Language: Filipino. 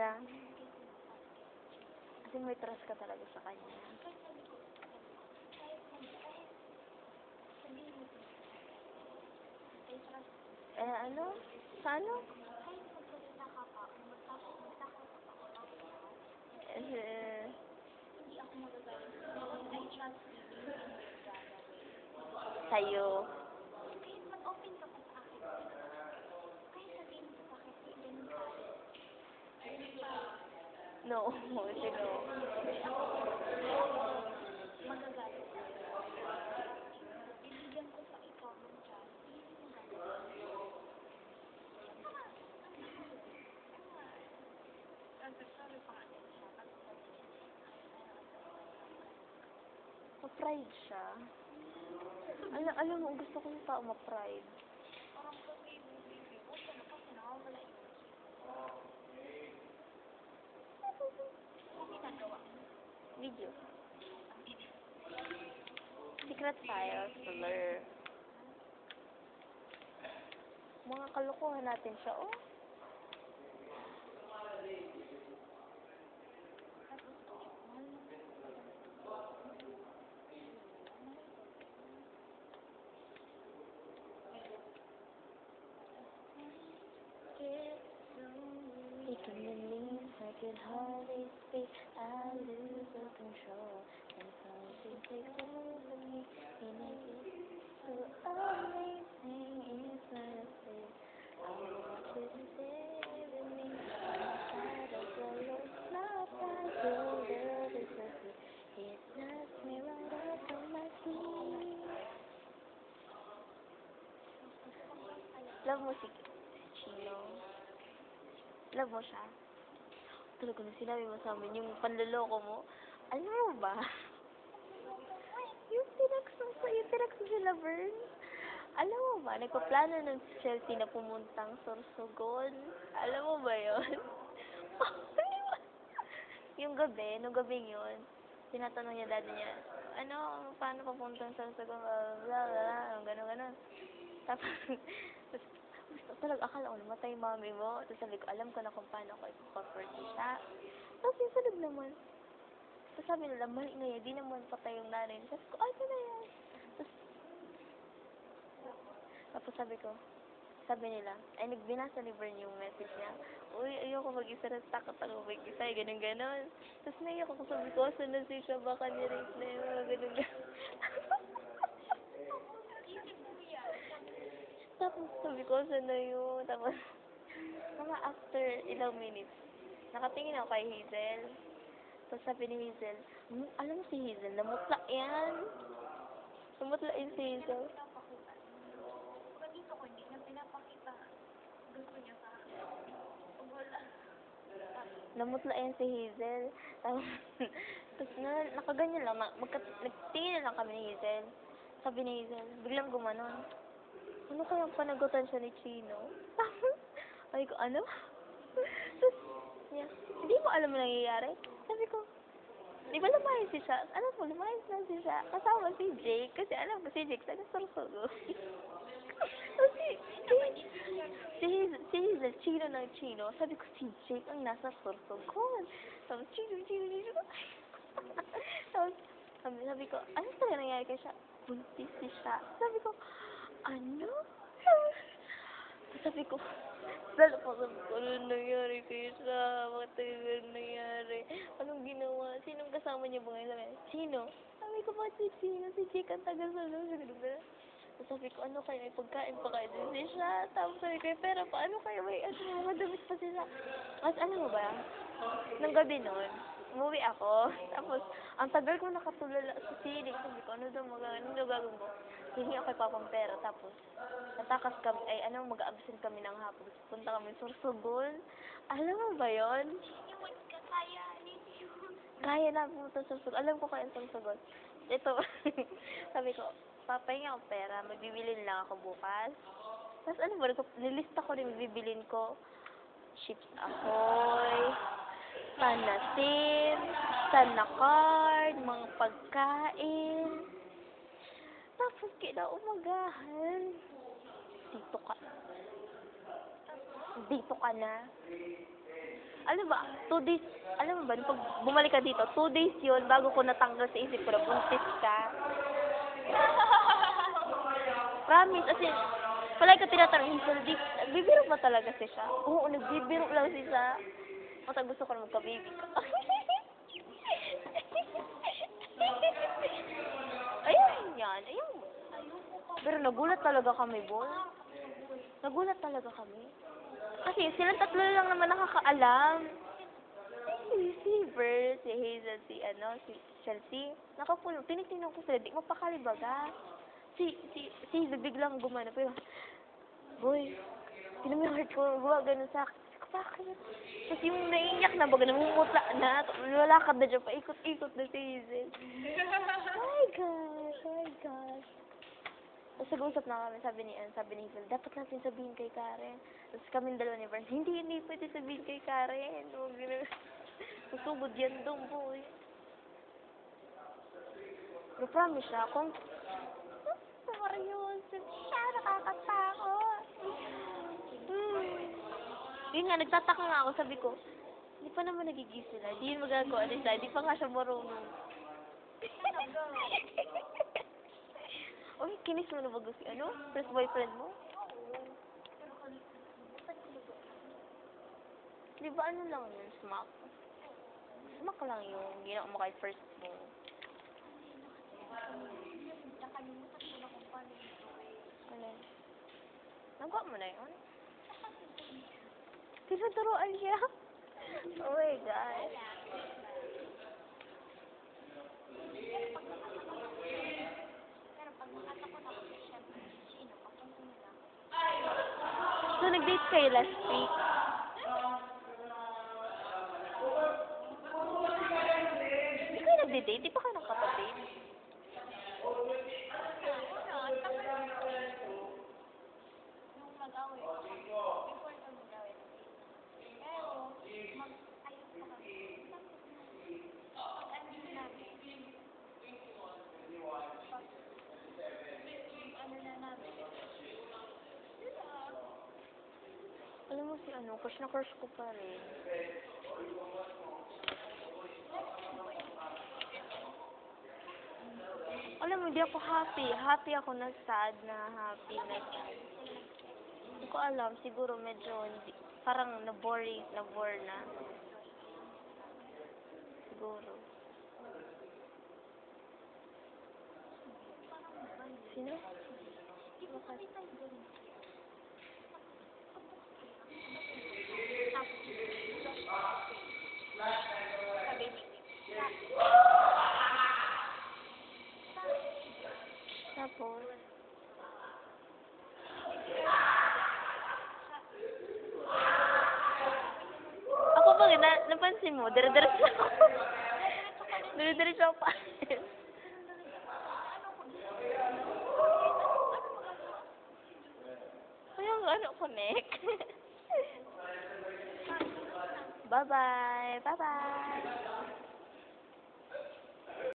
talaga. Kasi may trust ka talaga sa kanya. Ano? Sa ano? Sa'yo. No, sino? Ma-pride siya. Alam mo, gusto ko yung tao ma-pride. Video. Secret files, blur. Mga kalokohan natin siya, oh. Taking the lead, I could hardly speak, I lose the control, and something takes over me, and it is so amazing, it's nothing, I want you to stay with me, inside of the lost, not by the world is nothing, it knocks me right off of my feet. Love mo si Chino? Love mo siya? Talaga na sinabi mo sa amin, yung panloloko mo, alam mo ba? yung tinax mo si Laverne. Alam mo ba, nagpaplano ng Chelsea na pumuntang Sorsogon. Alam mo ba yun? yung gabi, nung gabing yun, tinatanong niya daddy niya, paano papuntang Sorsogon, blah, blah, blah, gano'n. Tapos, talaga, akala ko namatay yung mami mo. Tapos sabi ko, alam ko na kung paano ko i-comfort siya. Tapos yung sunod naman. Tapos sabi nila, mali na yan, di naman patay yung nanay. Tapos ko, ano na yan? Tapos sabi nila, ay nagbinasa ni Vern yung message niya. Uy, ayoko mag-isa na takot ako mag-isa, ganun. Tapos naiyak ako, sabi ko, saan na siya, baka ni-rape na yun, ganun. Tapos sabi ko, saan na yun? Tapos, mga after ilang minutes, nakatingin ako kay Hazel. Tapos sabi ni Hazel, alam mo si Hazel, namutla yan. Namutla yun si Hazel. Namutla yan si Hazel. Tapos nakaganyan lang, nagtingin lang kami ni Hazel. Sabi ni Hazel, biglang gumanon. Ano kayang panagutan siya ni Chino? Sabi ko, ano? Tapos, niya, hindi mo alam mo nangyayari? Sabi ko, di ba lumayas siya? Alam mo, lumayas na siya. Kasama si Jake. Kasi alam ko si Jake, taga-Sorsogon. si Hazel, Chino ng Chino. Sabi ko, si Jake ang nasa Sorsogon. Tapos, Chino. Tapos, sabi ko, ano talaga nangyayari kay siya? Buntis siya. Sabi ko, ano? Sabi ko, ano nangyari kay siya? Bakit talaga nangyari? Anong ginawa? Sinong kasama niya ba ngayon? Sino? Sabi ko, bakit si Chino? Si Jake ang taga-Sorsogon. Sabi ko, ano kayo? May pagkain pa kayo din siya. Tapos sabi ko, pero paano kayo? May madamit pa sila. At alam mo ba? Nung gabi nun, umuwi ako. Tapos, ang tagal ko nakatulala sa silig. Sabi ko, ano gagawin ko? Hingi ako kay Papang pera. Tapos, natakas kami, mag-absent kami ng hapon. Punta kami sa Sorsogon. Alam mo ba yun? Kaya na pumunta sa Sorsogon. Alam ko kaya sa Sorsogon. Ito, sabi ko, papahinga ako pera, magbibilin lang ako bukas. Tapos ano ba, nilista ko rin magbibilin ko. Chips Ahoy, Panasim, Sanakard, mga pagkain. Tapos kinaumagahan. Dito ka na. Alam ba, 2 days, alam mo ba, pag bumalik ka dito, 2 days yun, bago ko natanggal sa isip ko na buntis ka. Promise, as in, palagi ko tinatanong, Hazel, nagbibiro pa talaga siya? Oo, nagbibiro lang siya. Basta gusto ko na magka-baby ka. Ayun yan, ayun. Pero nagulat talaga kami, boy. Nagulat talaga kami. Kasi silang tatlo lang naman nakakaalam. Si Bert, si Hazel, si Chelsea. Nakapuno, tinitingnan ko sila, di mapakalibaga. Si Hazel biglang gumana, pero, boy, tinan mo yung heart ko, ganun sa akin. Bakit? Tapos yung naiiyak na, baga namumutla na, lalakad na dyan, paikot-ikot na si Hazel. Oh my gosh, oh my gosh. Tapos nag-uusap na kami, sabi ni Hazel, dapat natin sabihin kay Karen. Tapos kaming dalawa ni Vern, hindi pwede sabihin kay Karen. Susugod yan doon, boy. Pero promise siya, kung seryoso siya, nakakatakot. Yun nga, nagtataka nga ako, sabi ko, hindi pa naman nagigis sila, hindi yun magagawa nila, hindi pa nga siya marunong. Uy, kinis mo na ba gusto, first boyfriend mo? Di ba ano lang yun, smack? Smack lang yung ginawa mo kay first mo. Ano? Nagawa mo na yun? Tinuturuan siya? Oh my God. So, nag-date kayo last week? Hindi kayo nag-date? Di pa kayo nakapag-date? Alam mo si crush na crush ko pa rin. Alam mo, hindi ako happy. Happy ako na sad na happy na sad. Hindi ko alam, siguro medyo hindi, parang nabore na. Siguro. Sino? Tapos, ako ba, napansin mo, dire-diretso ako. Dire-diretso ako pa. Kaya connect. Bye-bye. Bye-bye.